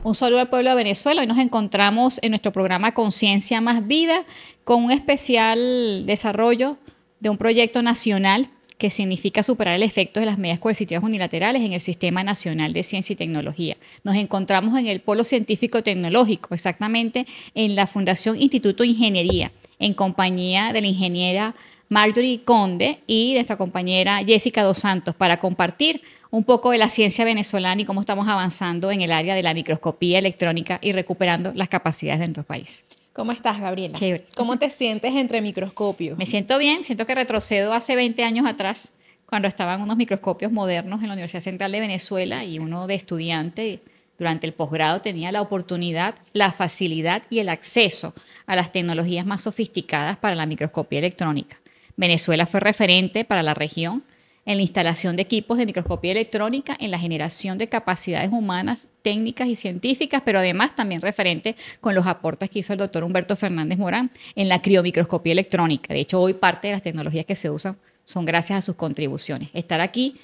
Un saludo al pueblo de Venezuela. Hoy nos encontramos en nuestro programa Conciencia Más Vida con un especial desarrollo de un proyecto nacional que significa superar el efecto de las medidas coercitivas unilaterales en el Sistema Nacional de Ciencia y Tecnología. Nos encontramos en el Polo Científico Tecnológico, exactamente en la Fundación Instituto de Ingeniería, en compañía de la ingeniera Marjorie Conde y de nuestra compañera Jessica Dos Santos, para compartir un poco de la ciencia venezolana y cómo estamos avanzando en el área de la microscopía electrónica y recuperando las capacidades de nuestro país. ¿Cómo estás, Gabriela? Chévere. ¿Cómo te sientes entre microscopios? Me siento bien, siento que retrocedo hace 20 años atrás, cuando estaban unos microscopios modernos en la Universidad Central de Venezuela y uno de estudiante durante el posgrado tenía la oportunidad, la facilidad y el acceso a las tecnologías más sofisticadas para la microscopía electrónica. Venezuela fue referente para la región en la instalación de equipos de microscopía electrónica, en la generación de capacidades humanas, técnicas y científicas, pero además también referente con los aportes que hizo el doctor Humberto Fernández Morán en la criomicroscopía electrónica. De hecho, hoy parte de las tecnologías que se usan son gracias a sus contribuciones. Estar aquí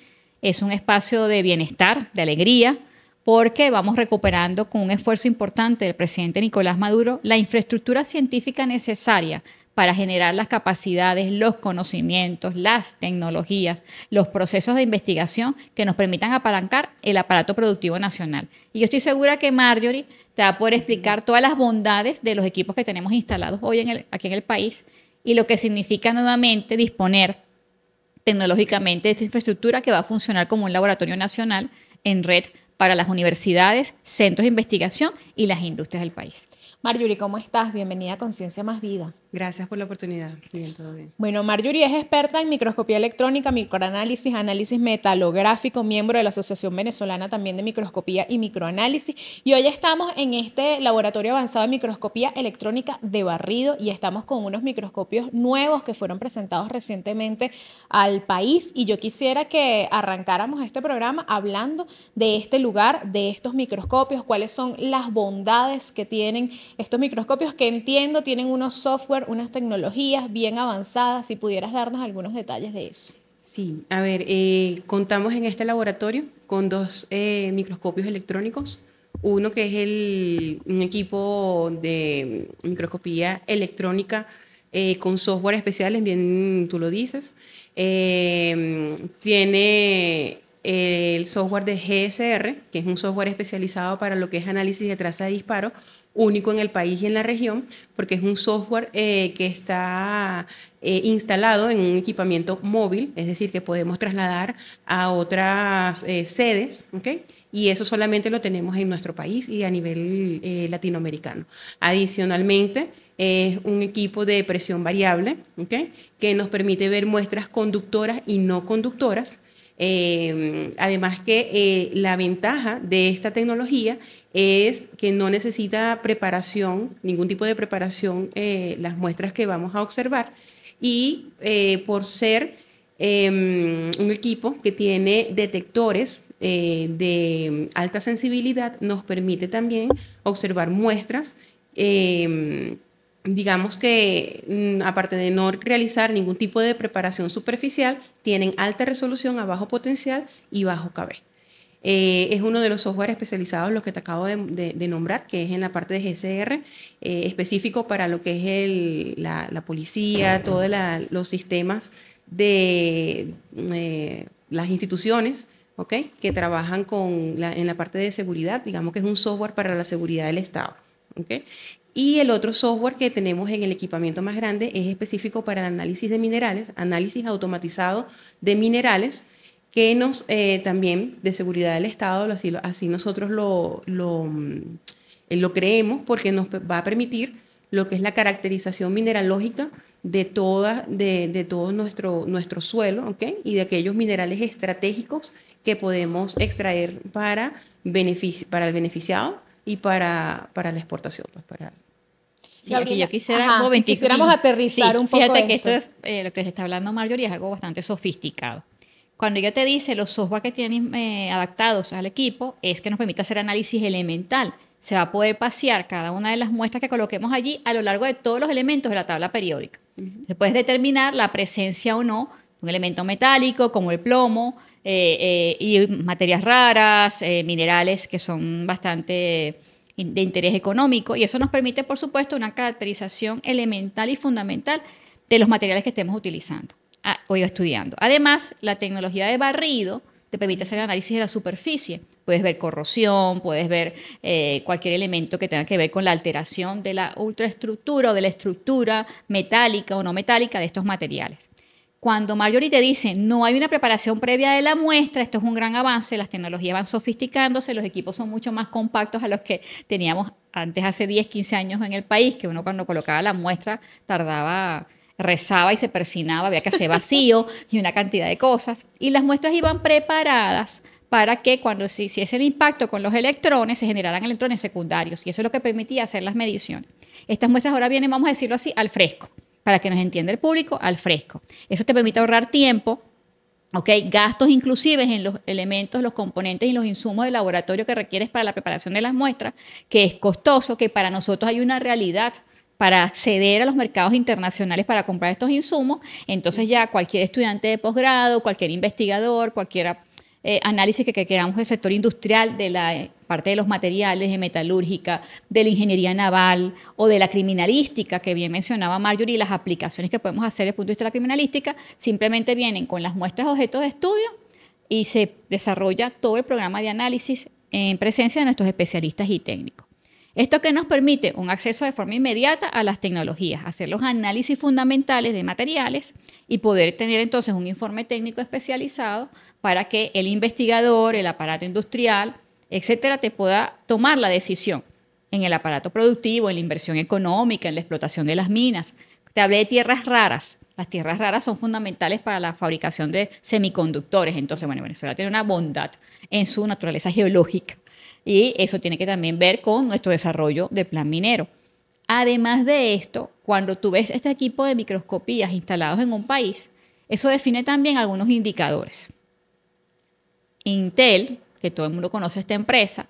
es un espacio de bienestar, de alegría, porque vamos recuperando con un esfuerzo importante del presidente Nicolás Maduro la infraestructura científica necesaria para generar las capacidades, los conocimientos, las tecnologías, los procesos de investigación que nos permitan apalancar el aparato productivo nacional. Y yo estoy segura que Marjorie te va a poder explicar todas las bondades de los equipos que tenemos instalados hoy aquí en el país y lo que significa nuevamente disponer tecnológicamente de esta infraestructura que va a funcionar como un laboratorio nacional en red para las universidades, centros de investigación y las industrias del país. Marjorie, ¿cómo estás? Bienvenida a Conciencia Más Vida. Gracias por la oportunidad. Bien, todo bien. Bueno, Marjorie es experta en microscopía electrónica, microanálisis, análisis metalográfico, miembro de la Asociación Venezolana también de Microscopía y Microanálisis. Y hoy estamos en este laboratorio avanzado de microscopía electrónica de Barrido y estamos con unos microscopios nuevos que fueron presentados recientemente al país. Y yo quisiera que arrancáramos este programa hablando de este lugar, de estos microscopios, cuáles son las bondades que tienen estos microscopios, que entiendo tienen unos software, unas tecnologías bien avanzadas. Si pudieras darnos algunos detalles de eso. Sí, a ver, contamos en este laboratorio con dos microscopios electrónicos. Uno que es un equipo de microscopía electrónica con software especiales, bien tú lo dices. Tiene el software de GSR, que es un software especializado para lo que es análisis de traza de disparo, único en el país y en la región, porque es un software que está instalado en un equipamiento móvil, es decir, que podemos trasladar a otras sedes, ¿okay? Y eso solamente lo tenemos en nuestro país y a nivel latinoamericano. Adicionalmente, es un equipo de presión variable, ¿okay? Que nos permite ver muestras conductoras y no conductoras. Además que la ventaja de esta tecnología es que no necesita preparación, ningún tipo de preparación, las muestras que vamos a observar, y por ser un equipo que tiene detectores de alta sensibilidad, nos permite también observar muestras digamos que aparte de no realizar ningún tipo de preparación superficial, tienen alta resolución a bajo potencial y bajo KB. Es uno de los software especializados, los que te acabo de nombrar, que es en la parte de GSR, específico para lo que es la policía, todos los sistemas de las instituciones, ¿okay? Que trabajan en la parte de seguridad, digamos que es un software para la seguridad del Estado, ¿okay? Y el otro software que tenemos en el equipamiento más grande es específico para el análisis de minerales, análisis automatizado de minerales, que nos también de seguridad del Estado, así nosotros lo creemos, porque nos va a permitir lo que es la caracterización mineralógica de todo nuestro suelo, ¿okay? Y de aquellos minerales estratégicos que podemos extraer para el beneficiado y para la exportación, pues para... Sí, aquí yo quisiera si quisiéramos aterrizar un poco. Fíjate que esto es lo que se está hablando Marjorie, es algo bastante sofisticado. Cuando yo te dice los software que tienen adaptados al equipo, es que nos permite hacer análisis elemental. Se va a poder pasear cada una de las muestras que coloquemos allí a lo largo de todos los elementos de la tabla periódica. Se puede determinar la presencia o no un elemento metálico como el plomo y materias raras, minerales que son bastante de interés económico, y eso nos permite, por supuesto, una caracterización elemental y fundamental de los materiales que estemos utilizando o estudiando. Además, la tecnología de barrido te permite hacer el análisis de la superficie. Puedes ver corrosión, puedes ver cualquier elemento que tenga que ver con la alteración de la ultraestructura o de la estructura metálica o no metálica de estos materiales. Cuando Marjorie te dice no hay una preparación previa de la muestra, esto es un gran avance, las tecnologías van sofisticándose, los equipos son mucho más compactos a los que teníamos antes, hace 10, 15 años en el país, que uno cuando colocaba la muestra rezaba y se persinaba, había que hacer vacío y una cantidad de cosas. Y las muestras iban preparadas para que cuando se hiciese el impacto con los electrones, se generaran electrones secundarios. Y eso es lo que permitía hacer las mediciones. Estas muestras ahora vienen, vamos a decirlo así, al fresco, para que nos entienda el público, al fresco. Eso te permite ahorrar tiempo, ¿okay? Gastos inclusive en los elementos, los componentes y los insumos de laboratorio que requieres para la preparación de las muestras, que es costoso, que para nosotros hay una realidad para acceder a los mercados internacionales para comprar estos insumos. Entonces ya cualquier estudiante de posgrado, cualquier investigador, cualquier análisis que queramos del sector industrial, de la parte de los materiales, de metalúrgica, de la ingeniería naval o de la criminalística, que bien mencionaba Marjorie, las aplicaciones que podemos hacer desde el punto de vista de la criminalística, simplemente vienen con las muestras objetos de estudio y se desarrolla todo el programa de análisis en presencia de nuestros especialistas y técnicos. Esto que nos permite un acceso de forma inmediata a las tecnologías, hacer los análisis fundamentales de materiales y poder tener entonces un informe técnico especializado para que el investigador, el aparato industrial, etcétera, te pueda tomar la decisión en el aparato productivo, en la inversión económica, en la explotación de las minas. Te hablé de tierras raras. Las tierras raras son fundamentales para la fabricación de semiconductores. Entonces, bueno, Venezuela tiene una bondad en su naturaleza geológica. Y eso tiene que también ver con nuestro desarrollo de plan minero. Además de esto, cuando tú ves este equipo de microscopías instalados en un país, eso define también algunos indicadores. Intel, que todo el mundo conoce esta empresa,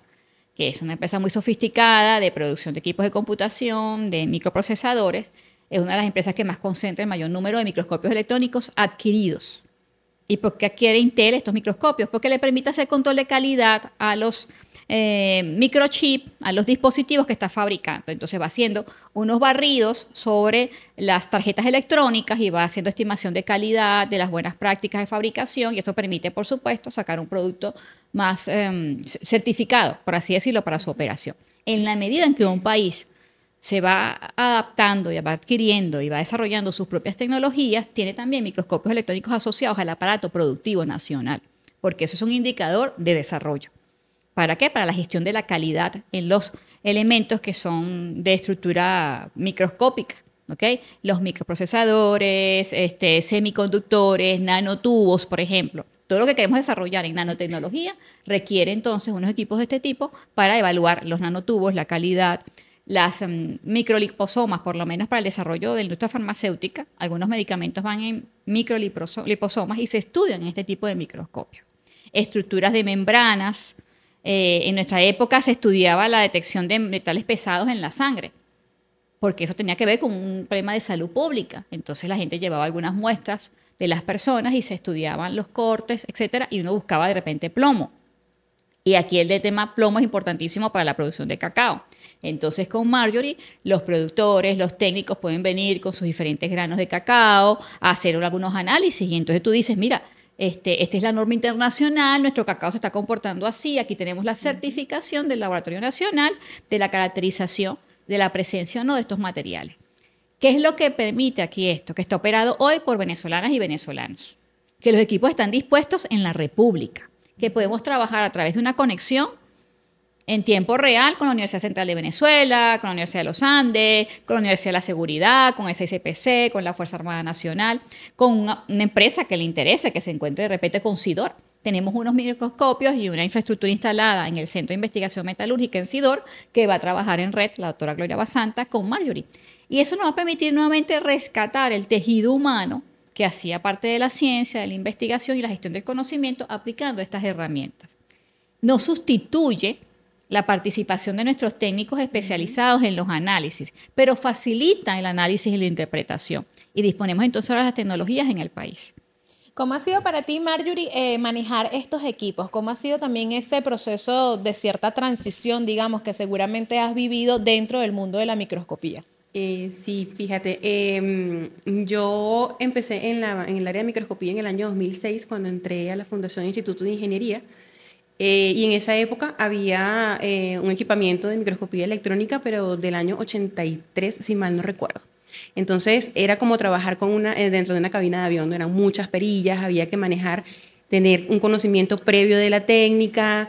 que es una empresa muy sofisticada de producción de equipos de computación, de microprocesadores, es una de las empresas que más concentra el mayor número de microscopios electrónicos adquiridos. ¿Y por qué adquiere Intel estos microscopios? Porque le permite hacer control de calidad a los microchips, a los dispositivos que está fabricando. Entonces va haciendo unos barridos sobre las tarjetas electrónicas y va haciendo estimación de calidad, de las buenas prácticas de fabricación, y eso permite, por supuesto, sacar un producto más certificado, por así decirlo, para su operación. En la medida en que un país se va adaptando y va adquiriendo y va desarrollando sus propias tecnologías, tiene también microscopios electrónicos asociados al aparato productivo nacional, porque eso es un indicador de desarrollo. ¿Para qué? Para la gestión de la calidad en los elementos que son de estructura microscópica, ¿okay? Los microprocesadores, semiconductores, nanotubos, por ejemplo. Todo lo que queremos desarrollar en nanotecnología requiere entonces unos equipos de este tipo para evaluar los nanotubos, la calidad, las microliposomas, por lo menos para el desarrollo de la industria farmacéutica. Algunos medicamentos van en microliposomas y se estudian en este tipo de microscopios. Estructuras de membranas. En nuestra época se estudiaba la detección de metales pesados en la sangre, porque eso tenía que ver con un problema de salud pública. Entonces la gente llevaba algunas muestras de las personas y se estudiaban los cortes, etcétera, y uno buscaba de repente plomo. Y aquí el tema plomo es importantísimo para la producción de cacao. Entonces con Marjorie, los productores, los técnicos pueden venir con sus diferentes granos de cacao a hacer algunos análisis, y entonces tú dices, mira, esta es la norma internacional, nuestro cacao se está comportando así, aquí tenemos la certificación del Laboratorio Nacional de la caracterización de la presencia o no de estos materiales. ¿Qué es lo que permite aquí esto? Que está operado hoy por venezolanas y venezolanos, que los equipos están dispuestos en la República, que podemos trabajar a través de una conexión en tiempo real con la Universidad Central de Venezuela, con la Universidad de los Andes, con la Universidad de la Seguridad, con el SICPC, con la Fuerza Armada Nacional, con una empresa que le interese, que se encuentre de repente con SIDOR. Tenemos unos microscopios y una infraestructura instalada en el Centro de Investigación Metalúrgica en SIDOR, que va a trabajar en red, la doctora Gloria Basanta, con Marjorie. Y eso nos va a permitir nuevamente rescatar el tejido humano que hacía parte de la ciencia, de la investigación y la gestión del conocimiento aplicando estas herramientas. No sustituye la participación de nuestros técnicos especializados en los análisis, pero facilita el análisis y la interpretación. Y disponemos entonces ahora de las tecnologías en el país. ¿Cómo ha sido para ti, Marjorie, manejar estos equipos? ¿Cómo ha sido también ese proceso de cierta transición, digamos, que seguramente has vivido dentro del mundo de la microscopía? Sí, fíjate, yo empecé en el área de microscopía en el año 2006 cuando entré a la Fundación Instituto de Ingeniería. Y en esa época había un equipamiento de microscopía electrónica, pero del año 83, si mal no recuerdo. Entonces era como trabajar dentro de una cabina de avión, eran muchas perillas, había que manejar, tener un conocimiento previo de la técnica,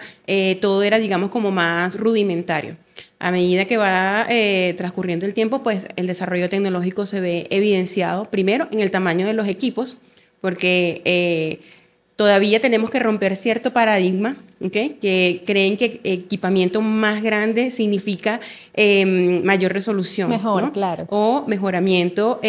todo era, digamos, como más rudimentario. A medida que va transcurriendo el tiempo, pues el desarrollo tecnológico se ve evidenciado primero en el tamaño de los equipos, porque todavía tenemos que romper cierto paradigma, ¿okay? Que creen que equipamiento más grande significa mayor resolución. Mejor, ¿no? claro. O mejoramiento,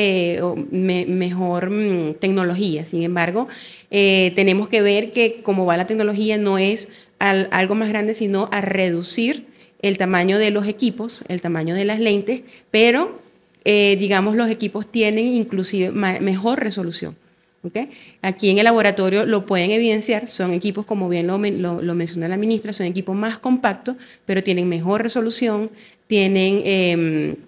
mejor tecnología. Sin embargo, tenemos que ver que como va la tecnología no es algo más grande, sino a reducir el tamaño de los equipos, el tamaño de las lentes, pero digamos los equipos tienen inclusive mejor resolución. ¿Okay? Aquí en el laboratorio lo pueden evidenciar, son equipos, como bien lo mencionó la ministra, son equipos más compactos, pero tienen mejor resolución, tienen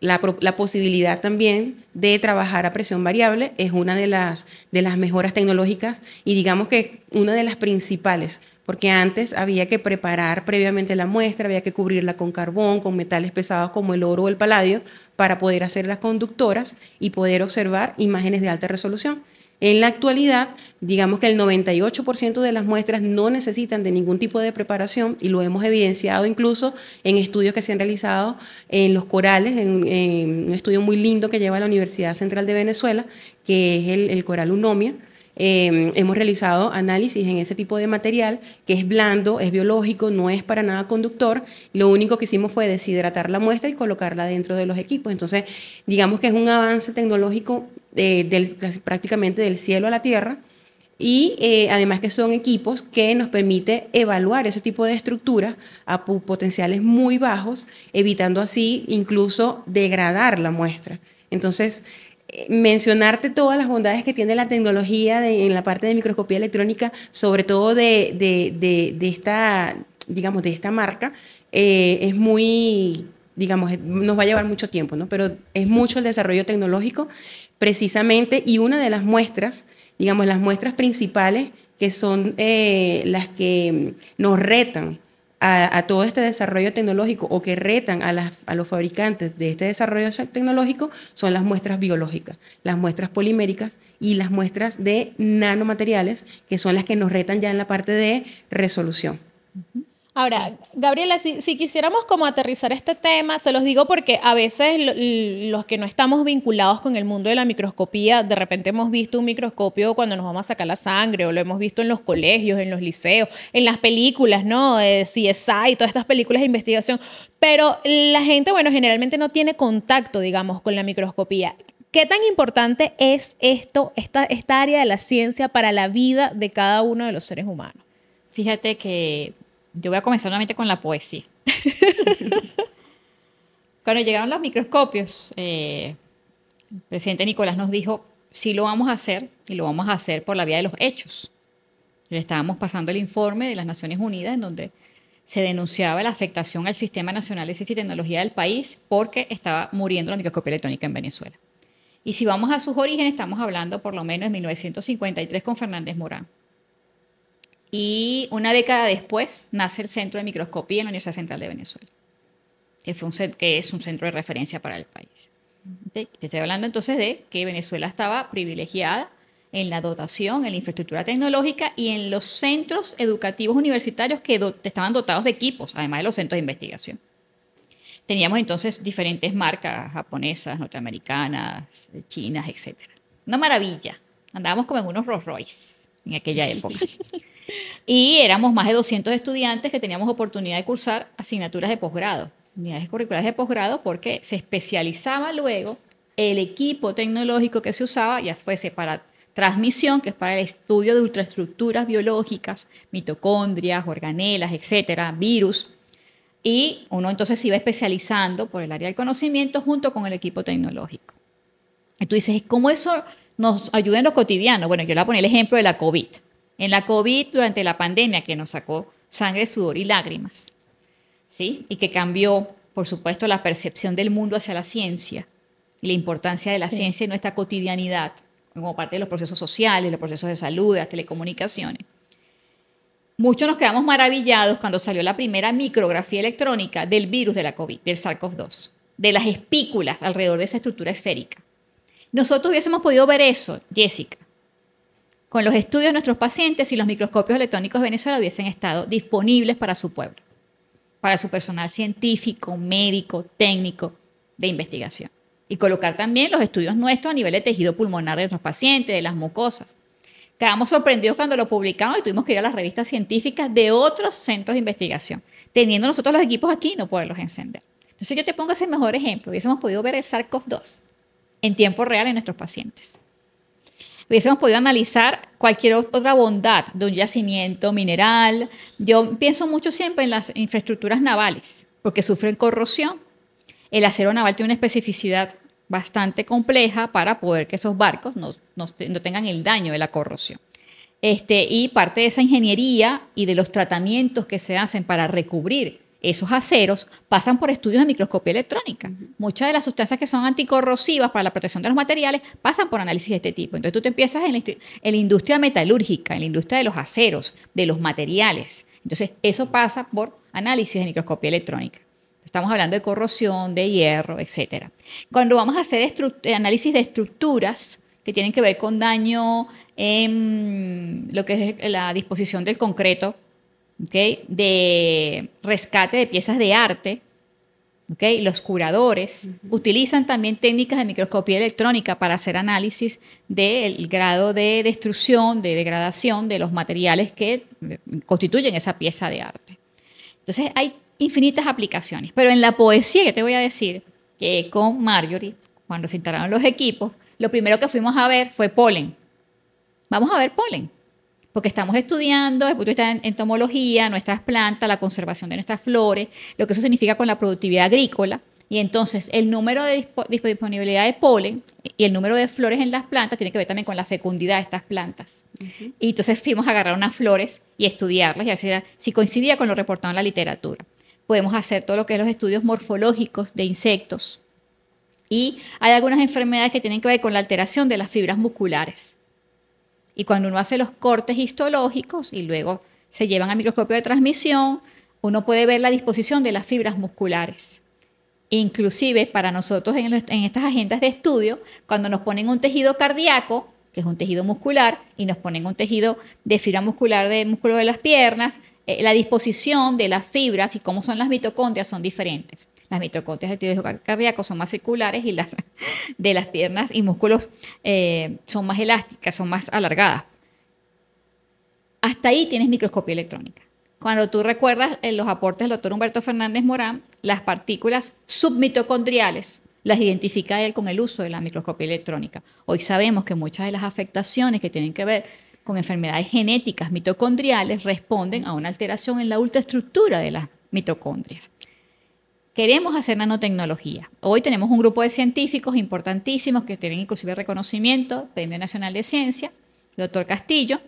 la posibilidad también de trabajar a presión variable, es una de las mejoras tecnológicas y digamos que una de las principales, porque antes había que preparar previamente la muestra, había que cubrirla con carbón, con metales pesados como el oro o el paladio, para poder hacer las conductoras y poder observar imágenes de alta resolución. En la actualidad, digamos que el 98% de las muestras no necesitan de ningún tipo de preparación y lo hemos evidenciado incluso en estudios que se han realizado en los corales, en un estudio muy lindo que lleva la Universidad Central de Venezuela, que es el coral Unomia. Hemos realizado análisis en ese tipo de material que es blando, es biológico, no es para nada conductor. Lo único que hicimos fue deshidratar la muestra y colocarla dentro de los equipos. Entonces, digamos que es un avance tecnológico prácticamente del cielo a la tierra y además que son equipos que nos permite evaluar ese tipo de estructuras a potenciales muy bajos, evitando así incluso degradar la muestra. Entonces, mencionarte todas las bondades que tiene la tecnología en la parte de microscopía electrónica, sobre todo de esta, digamos, de esta marca, es muy, digamos, nos va a llevar mucho tiempo, ¿no? Pero es mucho el desarrollo tecnológico precisamente y una de las muestras, digamos, las muestras principales que son las que nos retan a todo este desarrollo tecnológico o que retan a los fabricantes de este desarrollo tecnológico son las muestras biológicas, las muestras poliméricas y las muestras de nanomateriales, que son las que nos retan ya en la parte de resolución. Ahora, Gabriela, si quisiéramos como aterrizar este tema, se los digo porque a veces los que no estamos vinculados con el mundo de la microscopía, de repente hemos visto un microscopio cuando nos vamos a sacar la sangre o lo hemos visto en los colegios, en los liceos, en las películas, ¿no? CSI, todas estas películas de investigación, pero la gente, bueno, generalmente no tiene contacto, digamos, con la microscopía. ¿Qué tan importante es esta área de la ciencia para la vida de cada uno de los seres humanos? Fíjate que yo voy a comenzar nuevamente con la poesía. Cuando llegaron los microscopios, el presidente Nicolás nos dijo, sí lo vamos a hacer, y lo vamos a hacer por la vía de los hechos. Le estábamos pasando el informe de las Naciones Unidas en donde se denunciaba la afectación al Sistema Nacional de Ciencia y Tecnología del país porque estaba muriendo la microscopía electrónica en Venezuela. Y si vamos a sus orígenes, estamos hablando por lo menos de 1953 con Fernández Morán. Y una década después nace el Centro de Microscopía en la Universidad Central de Venezuela, que es un centro de referencia para el país. Te estoy hablando entonces de que Venezuela estaba privilegiada en la dotación, en la infraestructura tecnológica y en los centros educativos universitarios que estaban dotados de equipos, además de los centros de investigación. Teníamos entonces diferentes marcas japonesas, norteamericanas, chinas, etc. Una maravilla. Andábamos como en unos Rolls Royce en aquella época. Y éramos más de 200 estudiantes que teníamos oportunidad de cursar asignaturas de posgrado, unidades curriculares de posgrado, porque se especializaba luego el equipo tecnológico que se usaba, ya fuese para transmisión, que es para el estudio de ultraestructuras biológicas, mitocondrias, organelas, etcétera, virus. Y uno entonces se iba especializando por el área del conocimiento junto con el equipo tecnológico. Y tú dices, ¿cómo eso nos ayuda en lo cotidiano? Bueno, yo le voy a poner el ejemplo de la COVID. En la COVID, durante la pandemia, que nos sacó sangre, sudor y lágrimas, ¿sí? Y que cambió, por supuesto, la percepción del mundo hacia la ciencia y la importancia de la ciencia en nuestra cotidianidad, como parte de los procesos sociales, los procesos de salud, de las telecomunicaciones. Muchos nos quedamos maravillados cuando salió la primera micrografía electrónica del virus de la COVID, del SARS-CoV-2, de las espículas alrededor de esa estructura esférica. Nosotros hubiésemos podido ver eso, Jessica, con los estudios de nuestros pacientes si los microscopios electrónicos de Venezuela hubiesen estado disponibles para su pueblo, para su personal científico, médico, técnico de investigación. Y colocar también los estudios nuestros a nivel de tejido pulmonar de nuestros pacientes, de las mucosas. Quedamos sorprendidos cuando lo publicamos y tuvimos que ir a las revistas científicas de otros centros de investigación, teniendo nosotros los equipos aquí y no poderlos encender. Entonces yo te pongo ese mejor ejemplo. Hubiésemos podido ver el SARS-CoV-2 en tiempo real en nuestros pacientes. Hubiésemos podido analizar cualquier otra bondad de un yacimiento mineral. Yo pienso mucho siempre en las infraestructuras navales, porque sufren corrosión. El acero naval tiene una especificidad bastante compleja para poder que esos barcos no tengan el daño de la corrosión. Y parte de esa ingeniería y de los tratamientos que se hacen para recubrir esos aceros pasan por estudios de microscopía electrónica. Muchas de las sustancias que son anticorrosivas para la protección de los materiales pasan por análisis de este tipo. Entonces tú te empiezas en la industria metalúrgica, en la industria de los aceros, de los materiales. Entonces eso pasa por análisis de microscopía electrónica. Estamos hablando de corrosión, de hierro, etc. Cuando vamos a hacer análisis de estructuras que tienen que ver con daño en lo que es la disposición del concreto, ¿okay? De rescate de piezas de arte, ¿okay? Los curadores utilizan también técnicas de microscopía electrónica para hacer análisis del grado de destrucción, de degradación de los materiales que constituyen esa pieza de arte. Entonces hay infinitas aplicaciones, pero en la poesía, que te voy a decir, que con Marjorie, cuando se instalaron los equipos, lo primero que fuimos a ver fue polen. Vamos a ver polen, porque estamos estudiando desde el punto de vista de entomología, nuestras plantas, la conservación de nuestras flores, lo que eso significa con la productividad agrícola, y entonces el número de disponibilidad de polen y el número de flores en las plantas tiene que ver también con la fecundidad de estas plantas. Y entonces fuimos a agarrar unas flores y estudiarlas y hacer si coincidía con lo reportado en la literatura. Podemos hacer todo lo que es los estudios morfológicos de insectos. Y hay algunas enfermedades que tienen que ver con la alteración de las fibras musculares. Y cuando uno hace los cortes histológicos y luego se llevan al microscopio de transmisión, uno puede ver la disposición de las fibras musculares. Inclusive para nosotros en estas agendas de estudio, cuando nos ponen un tejido cardíaco, que es un tejido muscular, y nos ponen un tejido de fibra muscular de músculo de las piernas, la disposición de las fibras y cómo son las mitocondrias son diferentes. Las mitocondrias del tejido cardíaco son más circulares y las de las piernas y músculos son más elásticas, son más alargadas. Hasta ahí tienes microscopía electrónica. Cuando tú recuerdas los aportes del doctor Humberto Fernández Morán, las partículas submitocondriales las identifica él con el uso de la microscopía electrónica. Hoy sabemos que muchas de las afectaciones que tienen que ver con enfermedades genéticas mitocondriales responden a una alteración en la ultraestructura de las mitocondrias. Queremos hacer nanotecnología. Hoy tenemos un grupo de científicos importantísimos que tienen inclusive reconocimiento, Premio Nacional de Ciencia, el doctor Castillo,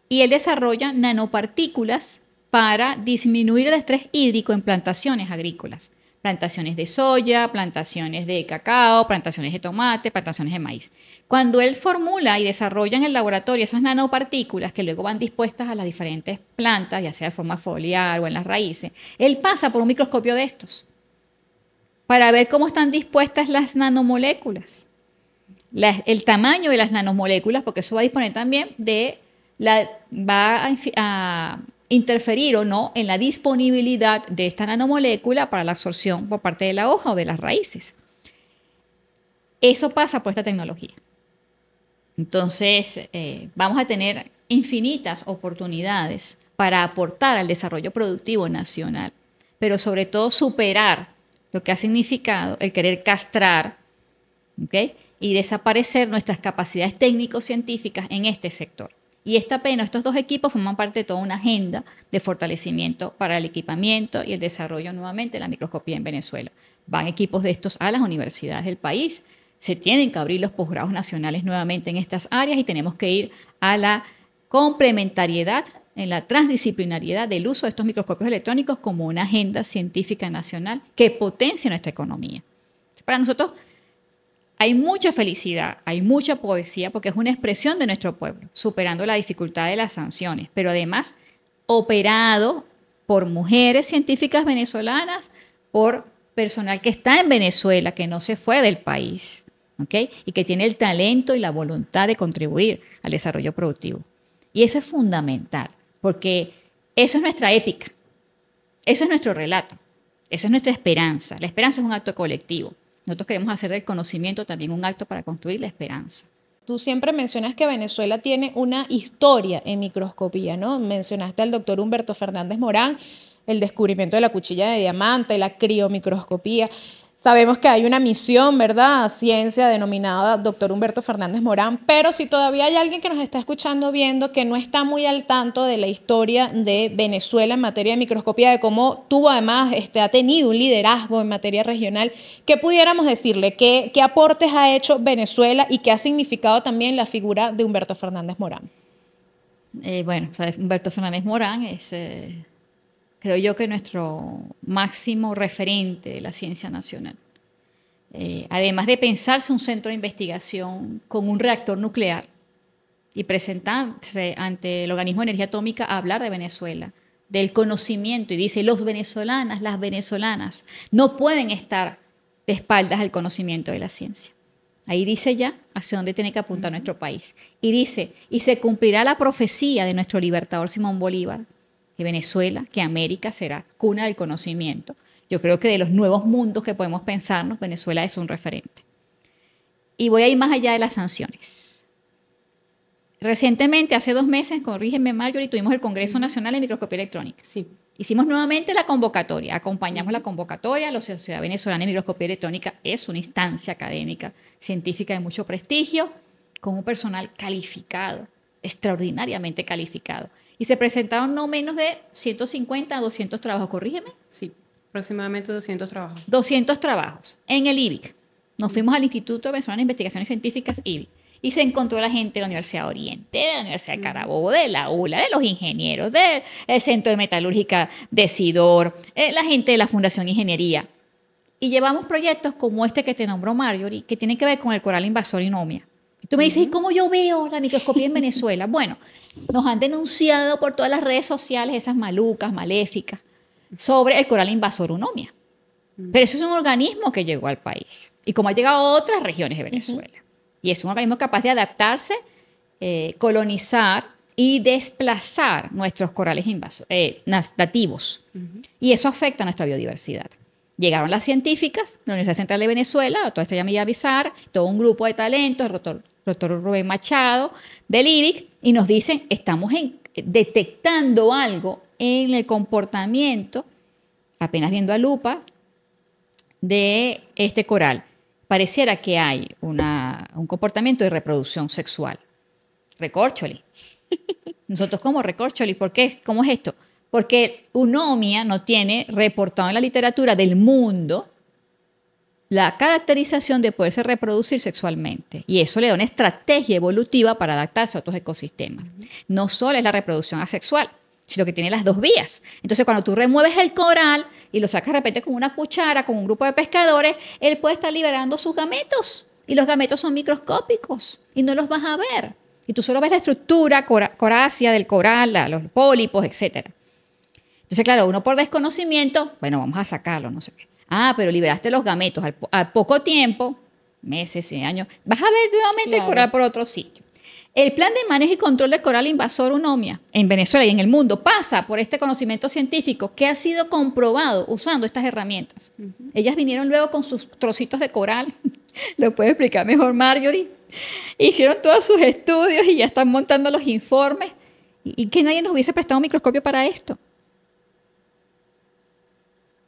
y él desarrolla nanopartículas para disminuir el estrés hídrico en plantaciones agrícolas. Plantaciones de soya, plantaciones de cacao, plantaciones de tomate, plantaciones de maíz. Cuando él formula y desarrolla en el laboratorio esas nanopartículas que luego van dispuestas a las diferentes plantas, ya sea de forma foliar o en las raíces, él pasa por un microscopio de estos para ver cómo están dispuestas las nanomoléculas, el tamaño de las nanomoléculas, porque eso va a disponer también va a interferir o no en la disponibilidad de esta nanomolécula para la absorción por parte de la hoja o de las raíces. Eso pasa por esta tecnología. Entonces, vamos a tener infinitas oportunidades para aportar al desarrollo productivo nacional, pero sobre todo superar lo que ha significado el querer castrar, ¿okay? Y desaparecer nuestras capacidades técnico-científicas en este sector. Y estos dos equipos forman parte de toda una agenda de fortalecimiento para el equipamiento y el desarrollo nuevamente de la microscopía en Venezuela. Van equipos de estos a las universidades del país, Se tienen que abrir los posgrados nacionales nuevamente en estas áreas y tenemos que ir a la complementariedad, en la transdisciplinariedad del uso de estos microscopios electrónicos como una agenda científica nacional que potencie nuestra economía. Para nosotros hay mucha felicidad, hay mucha poesía, porque es una expresión de nuestro pueblo, superando la dificultad de las sanciones, pero además operado por mujeres científicas venezolanas, por personal que está en Venezuela, que no se fue del país, ¿okay? Y que tiene el talento y la voluntad de contribuir al desarrollo productivo. Y eso es fundamental, porque eso es nuestra épica, eso es nuestro relato, eso es nuestra esperanza. La esperanza es un acto colectivo. Nosotros queremos hacer del conocimiento también un acto para construir la esperanza. Tú siempre mencionas que Venezuela tiene una historia en microscopía, ¿no? Mencionaste al doctor Humberto Fernández Morán, el descubrimiento de la cuchilla de diamante, la criomicroscopía. Sabemos que hay una misión, ¿verdad? Ciencia denominada doctor Humberto Fernández Morán, pero si todavía hay alguien que nos está escuchando viendo que no está muy al tanto de la historia de Venezuela en materia de microscopía, de cómo tuvo además, ha tenido un liderazgo en materia regional, ¿qué pudiéramos decirle? ¿Qué aportes ha hecho Venezuela y qué ha significado también la figura de Humberto Fernández Morán? Bueno, ¿sabes? Humberto Fernández Morán es... creo yo que nuestro máximo referente de la ciencia nacional. Además de pensarse un centro de investigación con un reactor nuclear y presentarse ante el organismo de energía atómica a hablar de Venezuela, del conocimiento, y dice, los venezolanas, las venezolanas no pueden estar de espaldas al conocimiento de la ciencia. Ahí dice ya hacia dónde tiene que apuntar nuestro país. Y dice, y se cumplirá la profecía de nuestro libertador Simón Bolívar, que Venezuela, que América será cuna del conocimiento. Yo creo que de los nuevos mundos que podemos pensarnos, Venezuela es un referente. Y voy a ir más allá de las sanciones. Recientemente, hace 2 meses, corrígeme Marjorie, tuvimos el Congreso Nacional de Microscopía Electrónica. Sí. Hicimos nuevamente la convocatoria, acompañamos la convocatoria. La Sociedad Venezolana de Microscopía Electrónica es una instancia académica, científica de mucho prestigio, con un personal calificado, extraordinariamente calificado. Y se presentaron no menos de 150 a 200 trabajos, corrígeme. Sí, aproximadamente 200 trabajos. 200 trabajos en el IBIC. Nos fuimos al Instituto Venezolano de Investigaciones Científicas, IBIC, y se encontró la gente de la Universidad Oriente, de la Universidad de Carabobo, de la ULA, de los ingenieros, del Centro de Metalúrgica de Sidor, la gente de la Fundación Ingeniería. Y llevamos proyectos como este que te nombró Marjorie, que tienen que ver con el coral invasor Inomia. Y tú me dices, ¿y cómo yo veo la microscopía en Venezuela? Bueno, nos han denunciado por todas las redes sociales, esas malucas, maléficas, sobre el coral invasor Inomia. Pero eso es un organismo que llegó al país. Y como ha llegado a otras regiones de Venezuela. Y es un organismo capaz de adaptarse, colonizar y desplazar nuestros corales nativos. Y eso afecta a nuestra biodiversidad. Llegaron las científicas de la Universidad Central de Venezuela, la doctora Estrella Villamizar, todo un grupo de talentos, el doctor Rubén Machado, del IBIC, y nos dicen, estamos detectando algo en el comportamiento, apenas viendo a lupa, de este coral. Pareciera que hay un comportamiento de reproducción sexual. Recórcholi. Nosotros como recórcholi, ¿por qué? ¿Cómo es esto? Porque Inomia no tiene reportado en la literatura del mundo la caracterización de poderse reproducir sexualmente. Y eso le da una estrategia evolutiva para adaptarse a otros ecosistemas. No solo es la reproducción asexual, sino que tiene las 2 vías. Entonces, cuando tú remueves el coral y lo sacas de repente con una cuchara, con un grupo de pescadores, él puede estar liberando sus gametos. Y los gametos son microscópicos y no los vas a ver. Y tú solo ves la estructura corácea del coral, los pólipos, etc. Entonces, claro, uno por desconocimiento, bueno, vamos a sacarlo, no sé qué. Ah, pero liberaste los gametos. Al poco tiempo, meses y años, vas a ver nuevamente el coral por otro sitio. El plan de manejo y control del coral invasor Inomia en Venezuela y en el mundo pasa por este conocimiento científico que ha sido comprobado usando estas herramientas. Ellas vinieron luego con sus trocitos de coral, lo puede explicar mejor Marjorie. Hicieron todos sus estudios y ya están montando los informes. Y que nadie nos hubiese prestado un microscopio para esto.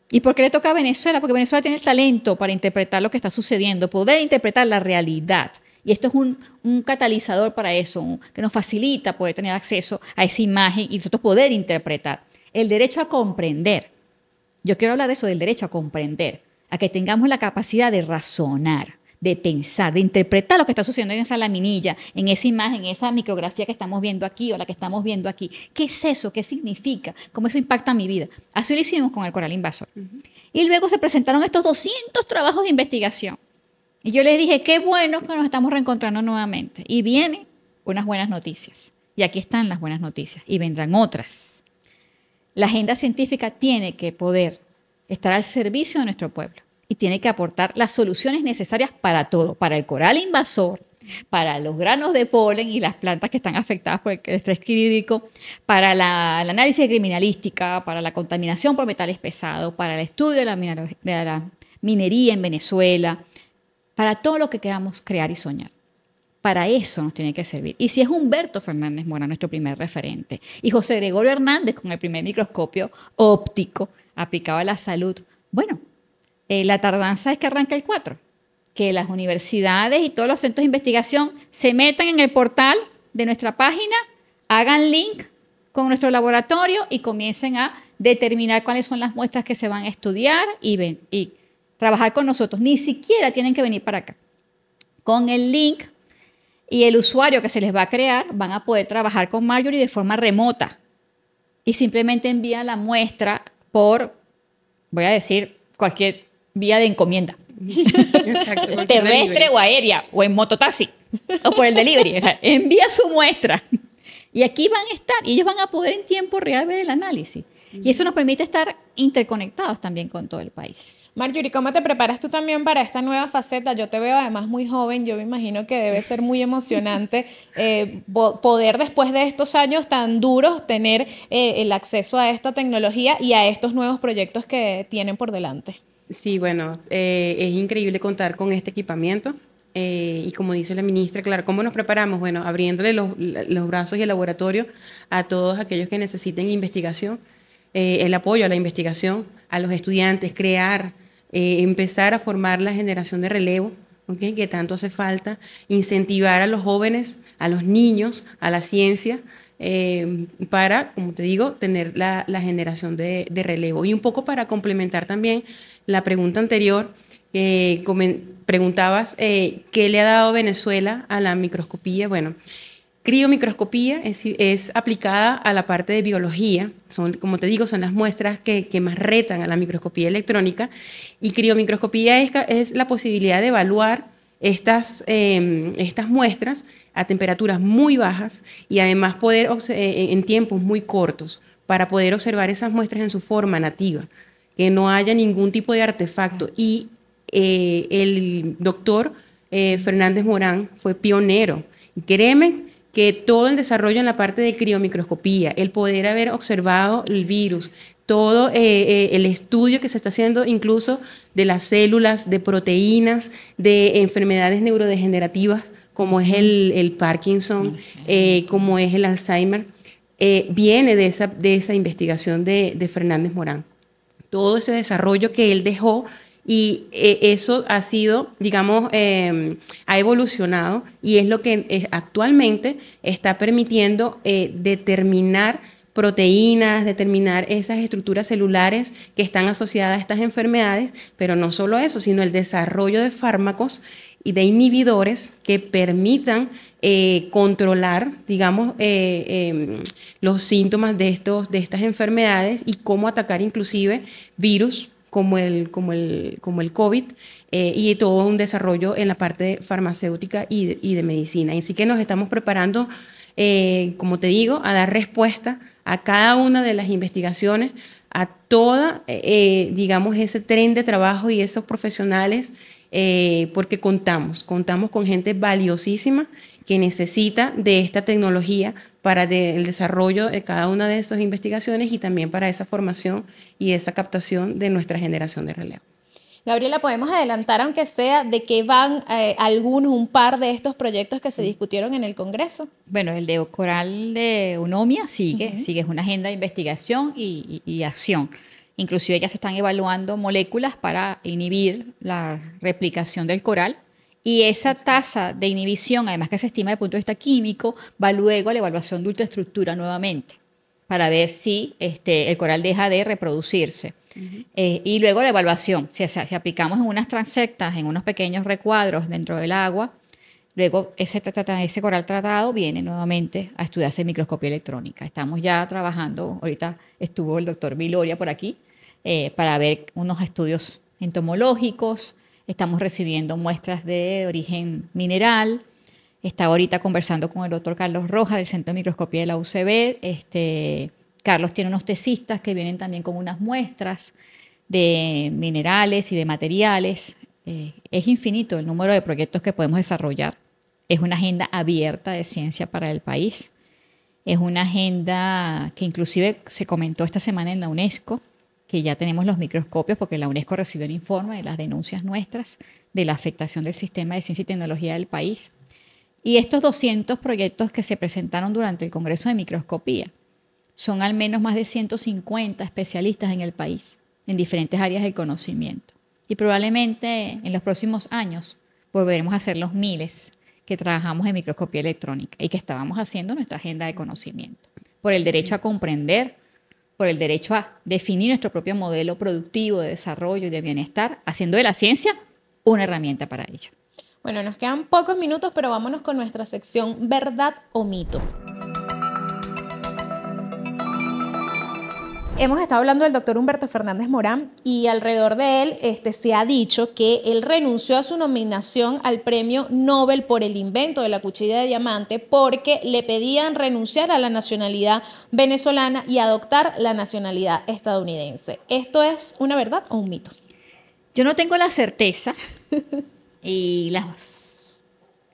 ¿Y por qué le toca a Venezuela? Porque Venezuela tiene el talento para interpretar lo que está sucediendo, poder interpretar la realidad. Y esto es un catalizador para eso, que nos facilita poder tener acceso a esa imagen y nosotros poder interpretar. El derecho a comprender. Yo quiero hablar de eso, del derecho a comprender, a que tengamos la capacidad de razonar, de pensar, de interpretar lo que está sucediendo en esa laminilla, en esa imagen, en esa micrografía que estamos viendo aquí o la que estamos viendo aquí. ¿Qué es eso? ¿Qué significa? ¿Cómo eso impacta mi vida? Así lo hicimos con el coral invasor. Y luego se presentaron estos 200 trabajos de investigación. Y yo les dije, qué bueno que nos estamos reencontrando nuevamente. Y vienen unas buenas noticias. Y aquí están las buenas noticias. Y vendrán otras. La agenda científica tiene que poder estar al servicio de nuestro pueblo. Y tiene que aportar las soluciones necesarias para todo. Para el coral invasor, para los granos de polen y las plantas que están afectadas por el estrés hídrico, para el análisis de criminalística, para la contaminación por metales pesados, para el estudio de la minería en Venezuela, para todo lo que queramos crear y soñar. Para eso nos tiene que servir. Y si es Humberto Fernández Morán nuestro primer referente, y José Gregorio Hernández con el primer microscopio óptico aplicado a la salud, bueno, la tardanza es que arranca el 4. Que las universidades y todos los centros de investigación se metan en el portal de nuestra página, hagan link con nuestro laboratorio y comiencen a determinar cuáles son las muestras que se van a estudiar y trabajar con nosotros. Ni siquiera tienen que venir para acá. Con el link y el usuario que se les va a crear, van a poder trabajar con Marjorie de forma remota y simplemente envían la muestra por, voy a decir, cualquier vía de encomienda. Exacto, Terrestre o aérea, o en mototaxi, o por el delivery. O sea, envía su muestra. Y aquí van a estar, y ellos van a poder en tiempo real ver el análisis. Y eso nos permite estar interconectados también con todo el país. Marjorie, ¿cómo te preparas tú también para esta nueva faceta? Yo te veo además muy joven, yo me imagino que debe ser muy emocionante poder después de estos años tan duros tener el acceso a esta tecnología y a estos nuevos proyectos que tienen por delante. Sí, bueno, es increíble contar con este equipamiento. Y como dice la ministra, claro, ¿cómo nos preparamos? Bueno, abriéndole los brazos y el laboratorio a todos aquellos que necesiten investigación, el apoyo a la investigación, a los estudiantes, crear, empezar a formar la generación de relevo, ¿okay? Que tanto hace falta, incentivar a los jóvenes, a los niños, a la ciencia, para, como te digo, tener la generación de relevo. Y un poco para complementar también la pregunta anterior, preguntabas qué le ha dado Venezuela a la microscopía. Bueno, criomicroscopía es aplicada a la parte de biología. Son, como te digo, son las muestras que más retan a la microscopía electrónica. Y criomicroscopía es la posibilidad de evaluar estas muestras a temperaturas muy bajas y además poder en tiempos muy cortos para poder observar esas muestras en su forma nativa, que no haya ningún tipo de artefacto. Y el doctor Fernández Morán fue pionero. Y créeme que todo el desarrollo en la parte de criomicroscopía, el poder haber observado el virus, todo el estudio que se está haciendo incluso de las células, de proteínas, de enfermedades neurodegenerativas, como es el Parkinson, como es el Alzheimer, viene de esa investigación de Fernández Morán. Todo ese desarrollo que él dejó y eso ha sido, digamos, ha evolucionado y es lo que actualmente está permitiendo determinar proteínas, determinar esas estructuras celulares que están asociadas a estas enfermedades, pero no solo eso, sino el desarrollo de fármacos y de inhibidores que permitan controlar, digamos, los síntomas de estas enfermedades y cómo atacar inclusive virus como el COVID y todo un desarrollo en la parte farmacéutica y de medicina. Así que nos estamos preparando, como te digo, a dar respuesta a cada una de las investigaciones, a toda, digamos, ese tren de trabajo y esos profesionales, porque contamos con gente valiosísima que necesita de esta tecnología para el desarrollo de cada una de esas investigaciones y también para esa formación y esa captación de nuestra generación de relevo. Gabriela, ¿podemos adelantar, aunque sea, de qué van un par de estos proyectos que se discutieron en el Congreso? Bueno, el de coral de Unomia sigue, es una agenda de investigación y acción. Inclusive ya se están evaluando moléculas para inhibir la replicación del coral. Y esa tasa de inhibición, además que se estima desde el punto de vista químico, va luego a la evaluación de ultraestructura nuevamente. para ver si el coral deja de reproducirse. Y luego la evaluación. Si aplicamos en unas transectas, en unos pequeños recuadros dentro del agua, luego ese coral tratado viene nuevamente a estudiarse en microscopía electrónica. Estamos ya trabajando, ahorita estuvo el doctor Viloria por aquí, para ver unos estudios entomológicos. Estamos recibiendo muestras de origen mineral. Estaba ahorita conversando con el doctor Carlos Rojas del Centro de Microscopía de la UCB. Carlos tiene unos tesistas que vienen también con unas muestras de minerales y de materiales. Es infinito el número de proyectos que podemos desarrollar. Es una agenda abierta de ciencia para el país. Es una agenda que inclusive se comentó esta semana en la UNESCO, que ya tenemos los microscopios, porque la UNESCO recibió un informe de las denuncias nuestras de la afectación del sistema de ciencia y tecnología del país. Y estos 200 proyectos que se presentaron durante el Congreso de Microscopía son al menos más de 150 especialistas en el país, en diferentes áreas del conocimiento. Y probablemente en los próximos años volveremos a ser los miles que trabajamos en microscopía electrónica y que estábamos haciendo nuestra agenda de conocimiento, por el derecho a comprender, por el derecho a definir nuestro propio modelo productivo de desarrollo y de bienestar, haciendo de la ciencia una herramienta para ello. Bueno, nos quedan pocos minutos, pero vámonos con nuestra sección ¿Verdad o mito? Hemos estado hablando del doctor Humberto Fernández Morán y alrededor de él se ha dicho que él renunció a su nominación al premio Nobel por el invento de la cuchilla de diamante porque le pedían renunciar a la nacionalidad venezolana y adoptar la nacionalidad estadounidense. ¿Esto es una verdad o un mito? Yo no tengo la certeza y los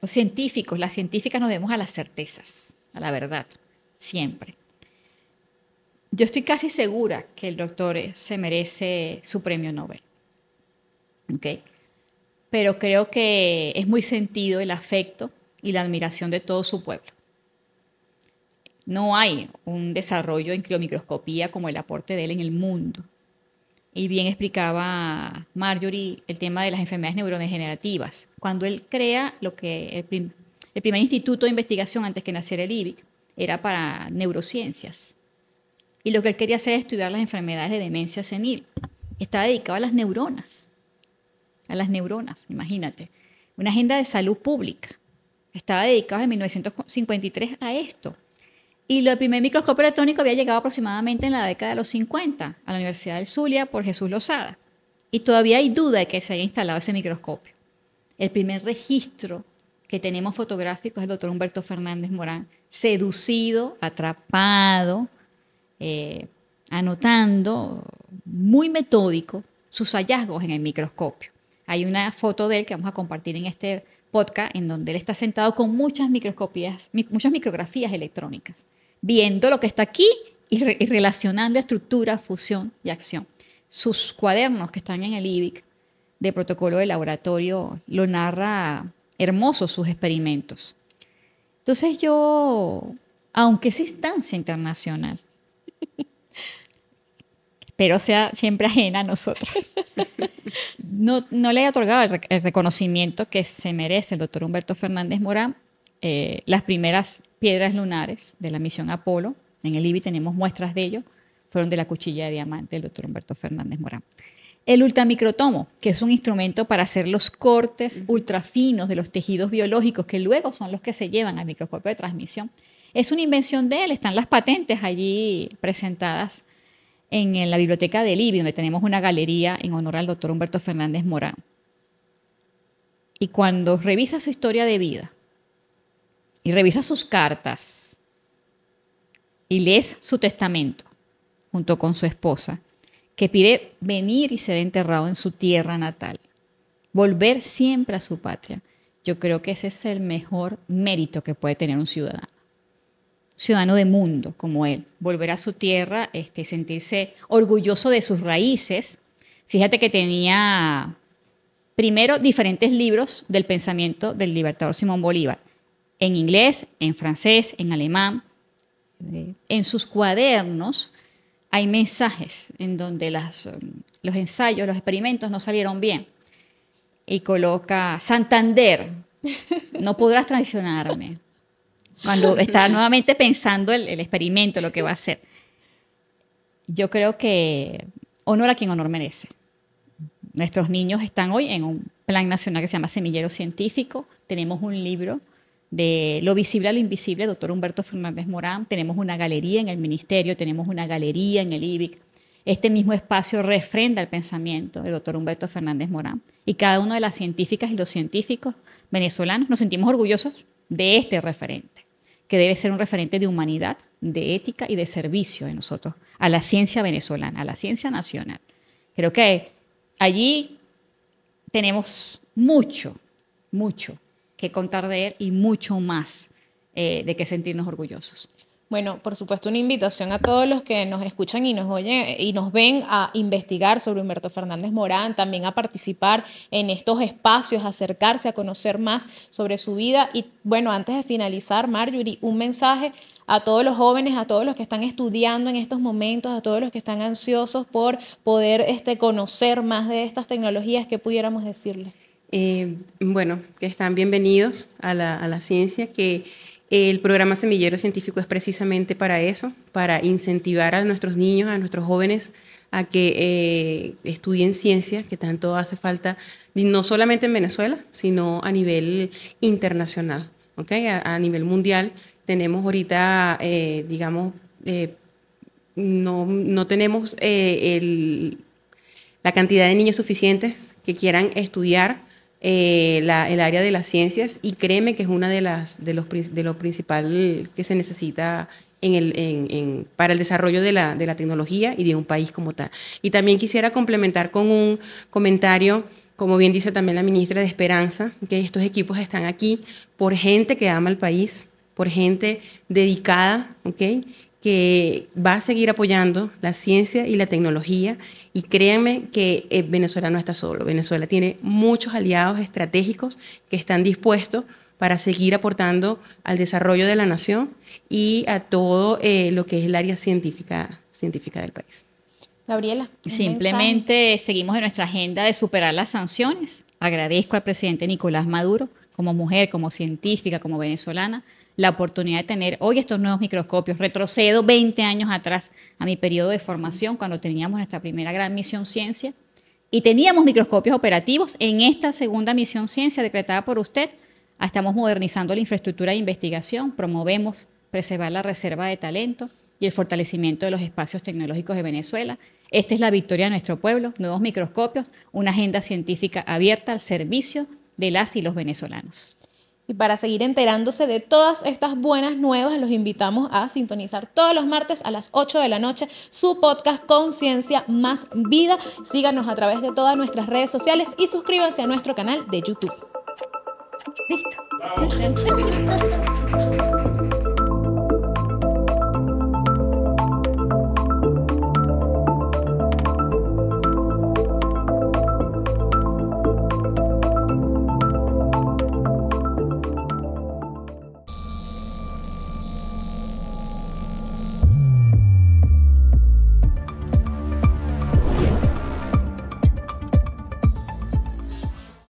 científicos, las científicas nos debemos a las certezas, a la verdad, siempre. Yo estoy casi segura que el doctor se merece su premio Nobel. ¿Okay? Pero creo que es muy sentido el afecto y la admiración de todo su pueblo. No hay un desarrollo en criomicroscopía como el aporte de él en el mundo. Y bien explicaba Marjorie el tema de las enfermedades neurodegenerativas. Cuando él crea lo que el primer instituto de investigación antes que naciera el IBIC era para neurociencias. Y lo que él quería hacer es estudiar las enfermedades de demencia senil. Estaba dedicado a las neuronas. A las neuronas, imagínate. Una agenda de salud pública. Estaba dedicado en 1953 a esto. Y el primer microscopio electrónico había llegado aproximadamente en la década de los 50 a la Universidad del Zulia por Jesús Lozada. Y todavía hay duda de que se haya instalado ese microscopio. El primer registro que tenemos fotográfico es el doctor Humberto Fernández Morán, seducido, atrapado, anotando, muy metódico, sus hallazgos en el microscopio. Hay una foto de él que vamos a compartir en este podcast en donde él está sentado con muchas micrografías electrónicas, viendo lo que está aquí y relacionando estructura, fusión y acción. Sus cuadernos que están en el IBIC de protocolo de laboratorio lo narra hermosos sus experimentos. Entonces yo, aunque es instancia internacional, pero sea siempre ajena a nosotros. No le he otorgado el reconocimiento que se merece el doctor Humberto Fernández Morán. Las primeras piedras lunares de la misión Apolo, en el IBI tenemos muestras de ello, fueron de la cuchilla de diamante del doctor Humberto Fernández Morán. El ultramicrotomo, que es un instrumento para hacer los cortes ultrafinos de los tejidos biológicos, que luego son los que se llevan al microscopio de transmisión, es una invención de él. Están las patentes allí presentadas en la biblioteca del IBI, donde tenemos una galería en honor al doctor Humberto Fernández Morán. Y cuando revisa su historia de vida y revisa sus cartas y lees su testamento junto con su esposa, que pide venir y ser enterrado en su tierra natal, volver siempre a su patria, yo creo que ese es el mejor mérito que puede tener un ciudadano de mundo como él, volver a su tierra, sentirse orgulloso de sus raíces. Fíjate que tenía primero diferentes libros del pensamiento del libertador Simón Bolívar, en inglés, en francés, en alemán. En sus cuadernos hay mensajes en donde los ensayos, los experimentos no salieron bien. Y coloca: Santander, no podrás traicionarme. Cuando está nuevamente pensando el experimento, lo que va a hacer. yo creo que honor a quien honor merece. Nuestros niños están hoy en un plan nacional que se llama Semillero Científico. Tenemos un libro de Lo visible a lo invisible, doctor Humberto Fernández Morán. Tenemos una galería en el ministerio, tenemos una galería en el IBIC. Este mismo espacio refrenda el pensamiento del doctor Humberto Fernández Morán. Y cada una de las científicas y los científicos venezolanos nos sentimos orgullosos de este referente, que debe ser un referente de humanidad, de ética y de servicio de nosotros, a la ciencia venezolana, a la ciencia nacional. Creo que allí tenemos mucho que contar de él y mucho más de qué sentirnos orgullosos. Bueno, por supuesto, una invitación a todos los que nos escuchan y nos oyen y nos ven a investigar sobre Humberto Fernández Morán, también a participar en estos espacios, a acercarse, a conocer más sobre su vida. Y bueno, antes de finalizar, Marjorie, un mensaje a todos los jóvenes, a todos los que están estudiando en estos momentos, a todos los que están ansiosos por poder conocer más de estas tecnologías, ¿qué pudiéramos decirles? Bueno, que están bienvenidos a la ciencia, que el programa Semillero Científico es precisamente para eso, para incentivar a nuestros niños, a nuestros jóvenes a que estudien ciencia, que tanto hace falta, no solamente en Venezuela, sino a nivel internacional, ¿okay? A nivel mundial. Tenemos ahorita, no tenemos la cantidad de niños suficientes que quieran estudiar el área de las ciencias, y créeme que es una de lo principal que se necesita para el desarrollo de la tecnología y de un país como tal. Y también quisiera complementar con un comentario, como bien dice también la ministra, de esperanza, que estos equipos están aquí por gente que ama el país, por gente dedicada, ¿okay?, que va a seguir apoyando la ciencia y la tecnología. Y créanme que Venezuela no está solo. Venezuela tiene muchos aliados estratégicos que están dispuestos para seguir aportando al desarrollo de la nación y a todo lo que es el área científica del país. Gabriela. Simplemente seguimos en nuestra agenda de superar las sanciones. Agradezco al presidente Nicolás Maduro, como mujer, como científica, como venezolana, la oportunidad de tener hoy estos nuevos microscopios. Retrocedo 20 años atrás a mi periodo de formación, cuando teníamos nuestra primera gran misión ciencia y teníamos microscopios operativos. En esta segunda misión ciencia decretada por usted, estamos modernizando la infraestructura de investigación, promovemos preservar la reserva de talento y el fortalecimiento de los espacios tecnológicos de Venezuela. Esta es la victoria de nuestro pueblo, nuevos microscopios, una agenda científica abierta al servicio de las y los venezolanos. Y para seguir enterándose de todas estas buenas nuevas, los invitamos a sintonizar todos los martes a las 8 de la noche su podcast Conciencia Más Vida. Síganos a través de todas nuestras redes sociales y suscríbanse a nuestro canal de YouTube. Listo.